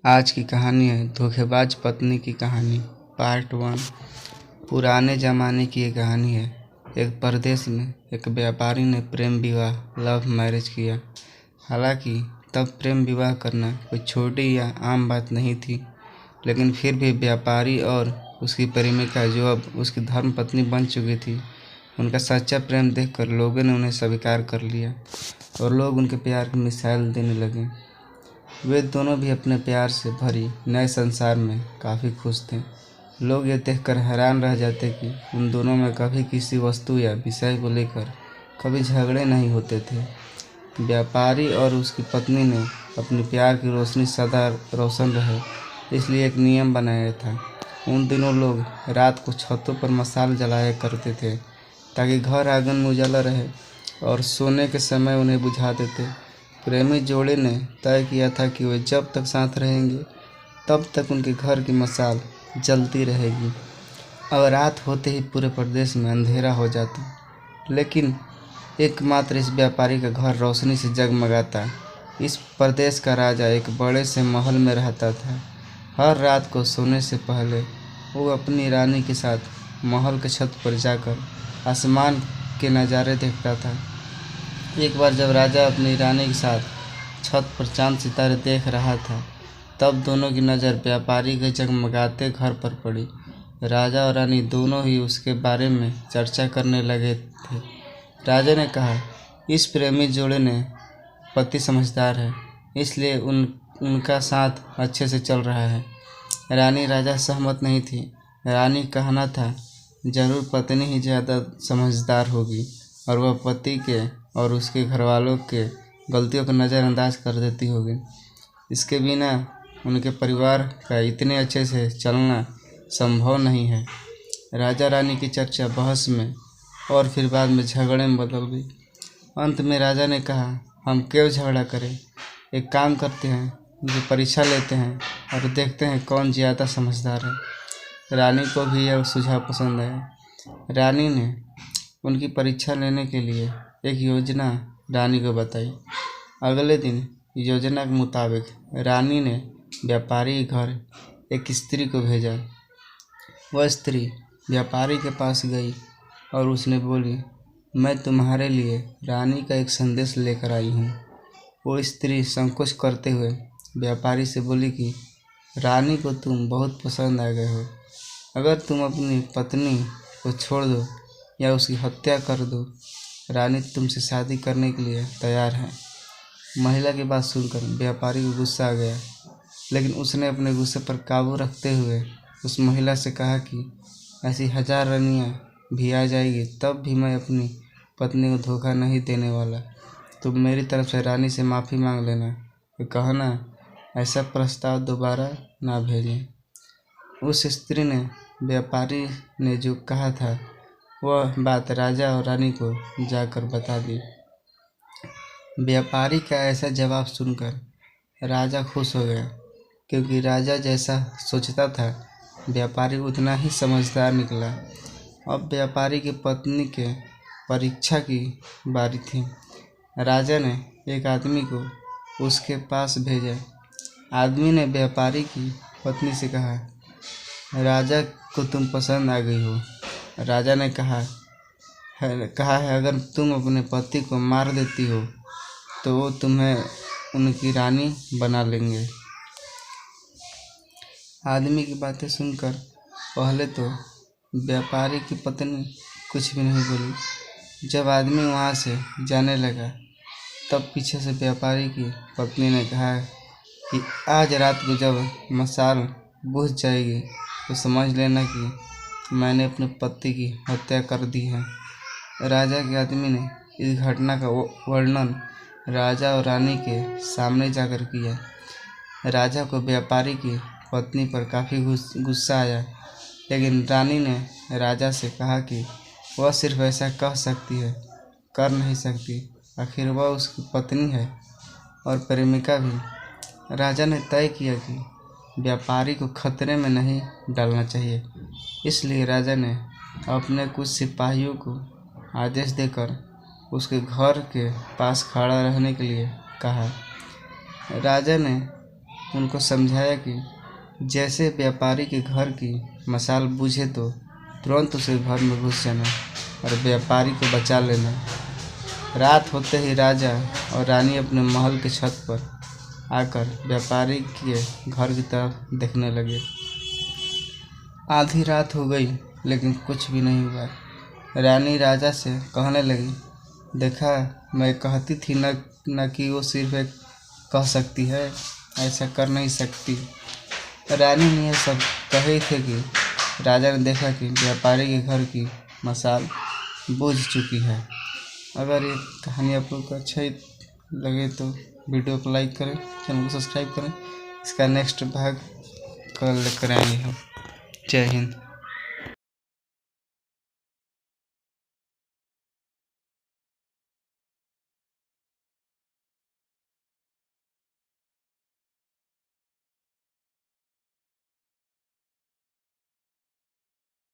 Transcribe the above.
आज की कहानी है धोखेबाज पत्नी की कहानी पार्ट 1। पुराने ज़माने की ये कहानी है। एक परदेश में एक व्यापारी ने प्रेम विवाह लव मैरिज किया। हालांकि तब प्रेम विवाह करना कोई छोटी या आम बात नहीं थी, लेकिन फिर भी व्यापारी और उसकी प्रेमिका, जो अब उसकी धर्म पत्नी बन चुकी थी, उनका सच्चा प्रेम देखकर लोगों ने उन्हें स्वीकार कर लिया और लोग उनके प्यार की मिसाल देने लगे। वे दोनों भी अपने प्यार से भरी नए संसार में काफ़ी खुश थे। लोग ये देखकर हैरान रह जाते कि उन दोनों में कभी किसी वस्तु या विषय को लेकर कभी झगड़े नहीं होते थे। व्यापारी और उसकी पत्नी ने अपनी प्यार की रोशनी सदा रोशन रहे, इसलिए एक नियम बनाया था। उन दिनों लोग रात को छतों पर मशाल जलाया करते थे ताकि घर आंगन में उजाला रहे, और सोने के समय उन्हें बुझा देते। प्रेमी जोड़े ने तय किया था कि वे जब तक साथ रहेंगे तब तक उनके घर की मशाल जलती रहेगी। अब रात होते ही पूरे प्रदेश में अंधेरा हो जाता, लेकिन एकमात्र इस व्यापारी का घर रोशनी से जगमगाता। इस प्रदेश का राजा एक बड़े से महल में रहता था। हर रात को सोने से पहले वो अपनी रानी के साथ महल के छत पर जाकर आसमान के नज़ारे देखता था। एक बार जब राजा अपनी रानी के साथ छत पर चांद सितारे देख रहा था, तब दोनों की नज़र व्यापारी के जगमगाते घर पर पड़ी। राजा और रानी दोनों ही उसके बारे में चर्चा करने लगे थे। राजा ने कहा, इस प्रेमी जोड़े ने पति समझदार है, इसलिए उनका साथ अच्छे से चल रहा है। रानी राजा सहमत नहीं थी। रानी कहना था, जरूर पत्नी ही ज़्यादा समझदार होगी और वह पति के और उसके घरवालों के गलतियों को नज़रअंदाज कर देती होगी। इसके बिना उनके परिवार का इतने अच्छे से चलना संभव नहीं है। राजा रानी की चर्चा बहस में और फिर बाद में झगड़े में बदल गई। अंत में राजा ने कहा, हम क्यों झगड़ा करें, एक काम करते हैं, जो परीक्षा लेते हैं और देखते हैं कौन ज़्यादा समझदार है। रानी को भी यह सुझाव पसंद आया। रानी ने उनकी परीक्षा लेने के लिए एक योजना रानी को बताई। अगले दिन योजना के मुताबिक रानी ने व्यापारी के घर एक स्त्री को भेजा। वह स्त्री व्यापारी के पास गई और उसने बोली, मैं तुम्हारे लिए रानी का एक संदेश लेकर आई हूँ। वो स्त्री संकोच करते हुए व्यापारी से बोली कि रानी को तुम बहुत पसंद आ गए हो। अगर तुम अपनी पत्नी को छोड़ दो या उसकी हत्या कर दो, रानी तुमसे शादी करने के लिए तैयार है। महिला की बात सुनकर व्यापारी को गुस्सा आ गया, लेकिन उसने अपने गुस्से पर काबू रखते हुए उस महिला से कहा कि ऐसी 1000 रानियाँ भी आ जाएगी, तब भी मैं अपनी पत्नी को धोखा नहीं देने वाला। तुम मेरी तरफ से रानी से माफ़ी मांग लेना, तो कहना ऐसा प्रस्ताव दोबारा ना भेजें। उस स्त्री ने व्यापारी ने जो कहा था वह बात राजा और रानी को जाकर बता दी। व्यापारी का ऐसा जवाब सुनकर राजा खुश हो गया, क्योंकि राजा जैसा सोचता था व्यापारी उतना ही समझदार निकला। अब व्यापारी की पत्नी के परीक्षा की बारी थी। राजा ने एक आदमी को उसके पास भेजा। आदमी ने व्यापारी की पत्नी से कहा, राजा को तुम पसंद आ गई हो। राजा ने कहा है अगर तुम अपने पति को मार देती हो तो वो तुम्हें उनकी रानी बना लेंगे। आदमी की बातें सुनकर पहले तो व्यापारी की पत्नी कुछ भी नहीं बोली। जब आदमी वहाँ से जाने लगा, तब पीछे से व्यापारी की पत्नी ने कहा कि आज रात को जब मशाल बुझ जाएगी तो समझ लेना कि मैंने अपने पति की हत्या कर दी है। राजा के आदमी ने इस घटना का वर्णन राजा और रानी के सामने जाकर किया। राजा को व्यापारी की पत्नी पर काफ़ी गुस्सा आया, लेकिन रानी ने राजा से कहा कि वह सिर्फ ऐसा कह सकती है, कर नहीं सकती। आखिर वह उसकी पत्नी है और प्रेमिका भी। राजा ने तय किया कि व्यापारी को खतरे में नहीं डालना चाहिए, इसलिए राजा ने अपने कुछ सिपाहियों को आदेश देकर उसके घर के पास खड़ा रहने के लिए कहा। राजा ने उनको समझाया कि जैसे व्यापारी के घर की मशाल बुझे तो तुरंत उसे घर में घुस जाना और व्यापारी को बचा लेना। रात होते ही राजा और रानी अपने महल के छत पर आकर व्यापारी के घर की तरफ देखने लगे। आधी रात हो गई लेकिन कुछ भी नहीं हुआ। रानी राजा से कहने लगी, देखा, मैं कहती थी न कि वो सिर्फ एक कह सकती है, ऐसा कर नहीं सकती। रानी ने यह सब कहे थे कि राजा ने देखा कि व्यापारी के घर की मशाल बुझ चुकी है। अगर ये कहानी आप लोग को अच्छा लगे तो वीडियो को लाइक करें, चैनल को सब्सक्राइब करें। इसका नेक्स्ट भाग कल लेकर आएंगे हम। जय हिंद।